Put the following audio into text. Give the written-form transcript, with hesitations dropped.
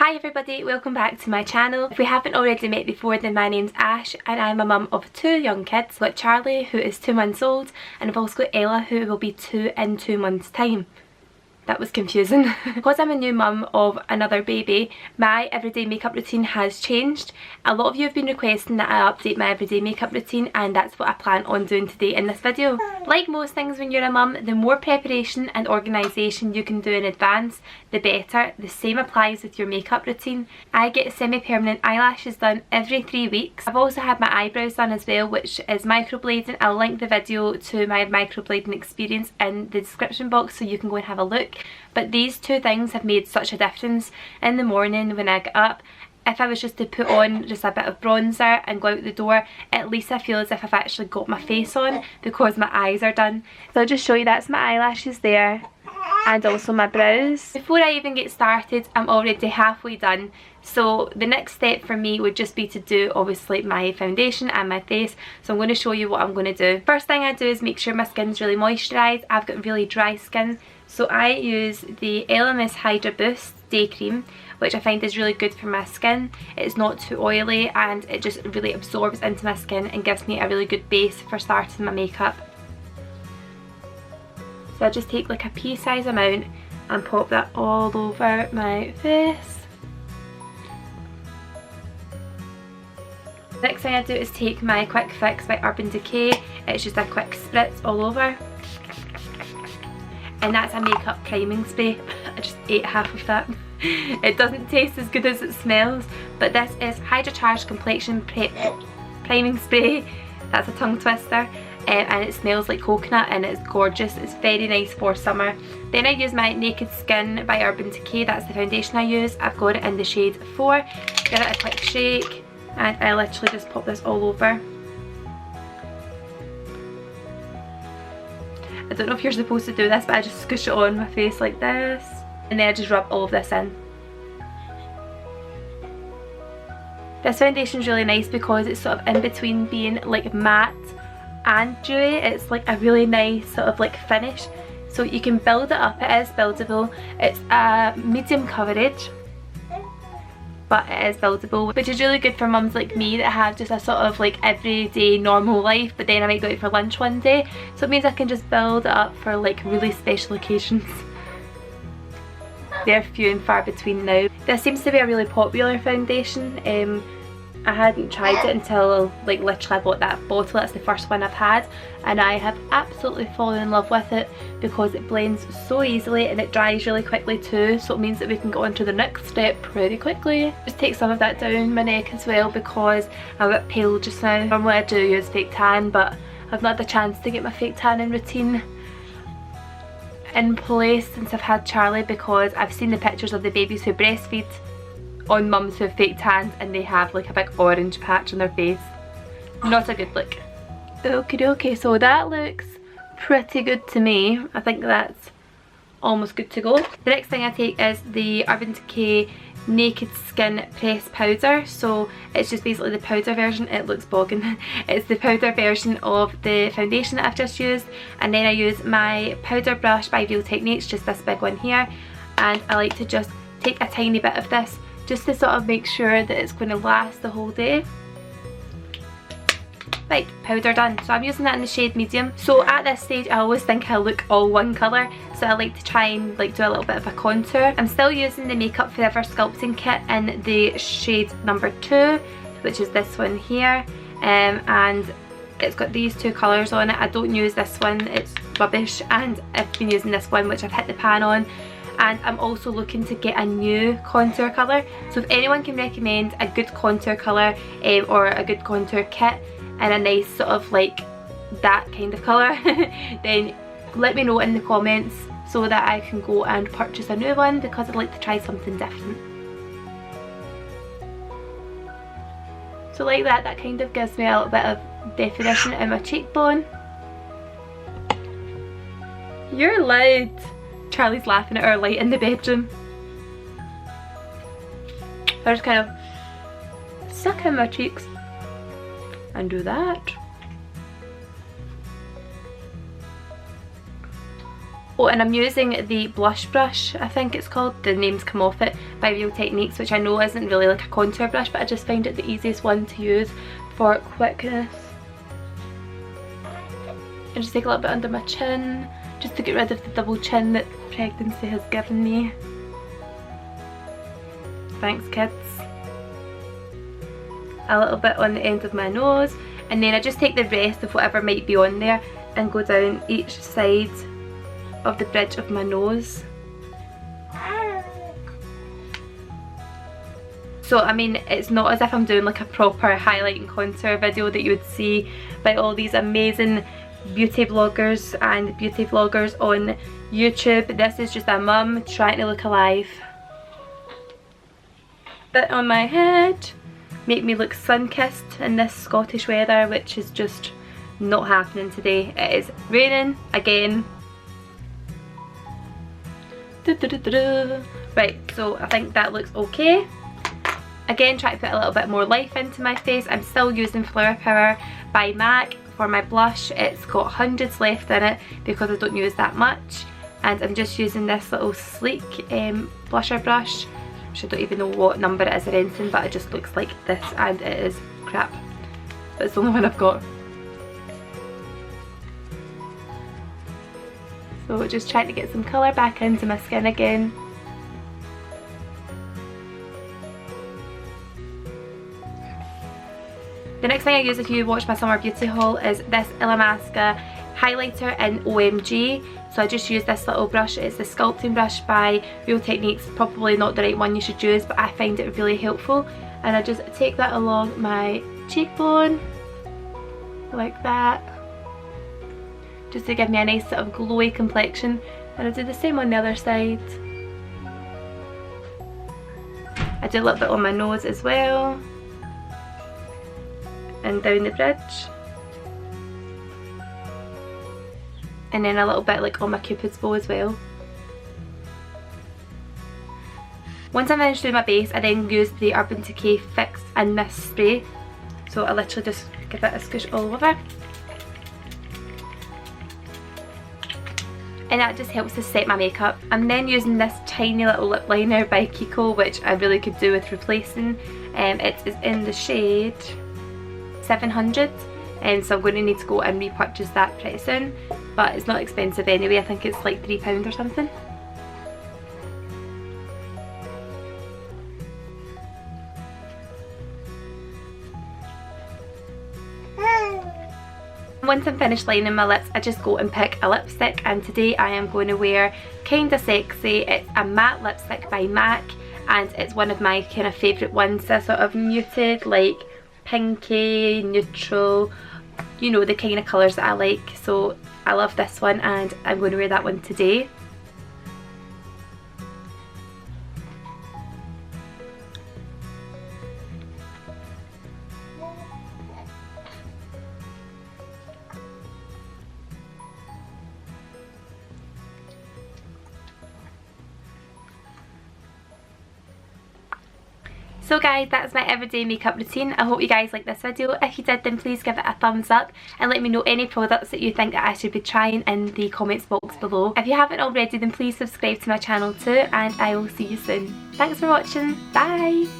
Hi everybody, welcome back to my channel. If we haven't already met before, then my name's Ash and I'm a mum of 2 young kids. I've got Charlie, who is 2 months old, and I've also got Ella, who will be 2 in 2 months' time. That was confusing. Because I'm a new mum of another baby, my everyday makeup routine has changed. A lot of you have been requesting that I update my everyday makeup routine, and that's what I plan on doing today in this video. Like most things when you're a mum, the more preparation and organisation you can do in advance, the better. The same applies with your makeup routine. I get semi-permanent eyelashes done every 3 weeks. I've also had my eyebrows done as well, which is microblading. I'll link the video to my microblading experience in the description box so you can go and have a look. But these 2 things have made such a difference. In the morning when I get up, if I was just to put on just a bit of bronzer and go out the door, at least I feel as if I've actually got my face on because my eyes are done. So I'll just show you, that's my eyelashes there and also my brows. Before I even get started, I'm already halfway done. So the next step for me would just be to do obviously my foundation and my face. So I'm going to show you what I'm going to do. First thing I do is make sure my skin's really moisturised. I've got really dry skin. So I use the LMS Hydra Boost Day Cream, which I find is really good for my skin. It's not too oily and it just really absorbs into my skin and gives me a really good base for starting my makeup. So I just take like a pea size amount and pop that all over my face. Next thing I do is take my Quick Fix by Urban Decay. It's just a quick spritz all over. And that's a makeup priming spray. I just ate half of that. It doesn't taste as good as it smells, but this is Hydra Charged Complexion Priming Spray. That's a tongue twister. And it smells like coconut and it's gorgeous. It's very nice for summer. Then I use my Naked Skin by Urban Decay. That's the foundation I use. I've got it in the shade 4. Give it a quick shake and I literally just pop this all over. I don't know if you're supposed to do this, but I just squish it on my face like this. And then I just rub all of this in. This foundation is really nice because it's sort of in between being like matte and dewy. It's like a really nice sort of like finish. So you can build it up, it is buildable. It's a medium coverage, but it is buildable, which is really good for mums like me that have just a sort of like everyday normal life, but then I might go out for lunch one day. So it means I can just build it up for like really special occasions. They're few and far between now. This seems to be a really popular foundation. I hadn't tried it until like literally I bought that bottle. That's the first one I've had and I have absolutely fallen in love with it because it blends so easily and it dries really quickly too, so it means that we can go on to the next step pretty quickly. Just take some of that down my neck as well because I'm a bit pale just now. Normally I do use fake tan, but I've not had the chance to get my fake tanning routine in place since I've had Charlie, because I've seen the pictures of the babies who breastfeed on mums who have fake tans and they have like a big orange patch on their face. Not a good look. Okay, so that looks pretty good to me. I think that's almost good to go. The next thing I take is the Urban Decay Naked Skin Press Powder. So it's just basically the powder version. It looks bogging. It's the powder version of the foundation that I've just used, and then I use my powder brush by Real Techniques, just this big one here, and I like to just take a tiny bit of this just to sort of make sure that it's going to last the whole day. Right, powder done. So I'm using that in the shade medium. So at this stage I always think I look all one colour, so I like to try and like do a little bit of a contour. I'm still using the Makeup Forever sculpting kit in the shade number 2, which is this one here, and it's got these 2 colours on it. I don't use this one, it's rubbish, and I've been using this one which I've hit the pan on. And I'm also looking to get a new contour colour. So if anyone can recommend a good contour colour or a good contour kit and a nice sort of like that kind of colour, then let me know in the comments so that I can go and purchase a new one, because I'd like to try something different. So like that kind of gives me a little bit of definition in my cheekbone. You're loud. Charlie's laughing at our light in the bedroom. I just kind of suck in my cheeks and do that. Oh, and I'm using the blush brush, I think it's called. The name's come off it, by Real Techniques, which I know isn't really like a contour brush, but I just find it the easiest one to use for quickness. And just take a little bit under my chin, just to get rid of the double chin that pregnancy has given me. Thanks, kids. A little bit on the end of my nose, and then I just take the rest of whatever might be on there and go down each side of the bridge of my nose. So I mean, it's not as if I'm doing like a proper highlight and contour video that you would see by all these amazing beauty bloggers and beauty vloggers on YouTube. This is just a mum trying to look alive. Bit on my head, make me look sun-kissed in this Scottish weather, which is just not happening today. It is raining again. Right, so I think that looks okay. Again, try to put a little bit more life into my face. I'm still using Flower Power by MAC for my blush. It's got hundreds left in it because I don't use that much, and I'm just using this little sleek blusher brush, which I don't even know what number it is or anything, but it just looks like this, and it is crap, but it's the only one I've got. So just trying to get some colour back into my skin again. The next thing I use if you watch my summer beauty haul is this Illamasqua highlighter in OMG. So I just use this little brush. It's the sculpting brush by Real Techniques. Probably not the right one you should use, but I find it really helpful. And I just take that along my cheekbone, like that, just to give me a nice sort of glowy complexion. And I do the same on the other side. I do a little bit on my nose as well, and down the bridge, and then a little bit like on my cupid's bow as well. Once I'm finished doing my base, I then use the Urban Decay Fix in this spray. So I literally just give it a squish all over, and that just helps to set my makeup. I'm then using this tiny little lip liner by Kiko, which I really could do with replacing. It is in the shade 700, and so I'm going to need to go and repurchase that pretty soon, but it's not expensive anyway. I think it's like £3 or something. Once I'm finished lining my lips, I just go and pick a lipstick, and today I am going to wear Kinda Sexy. It's a matte lipstick by MAC, and it's one of my kind of favourite ones. A sort of muted, like pinky, neutral, you know, the kind of colours that I like. So I love this one, and I'm going to wear that one today. So guys, that's my everyday makeup routine. I hope you guys liked this video. If you did, then please give it a thumbs up and let me know any products that you think that I should be trying in the comments box below. If you haven't already, then please subscribe to my channel too, and I will see you soon. Thanks for watching. Bye!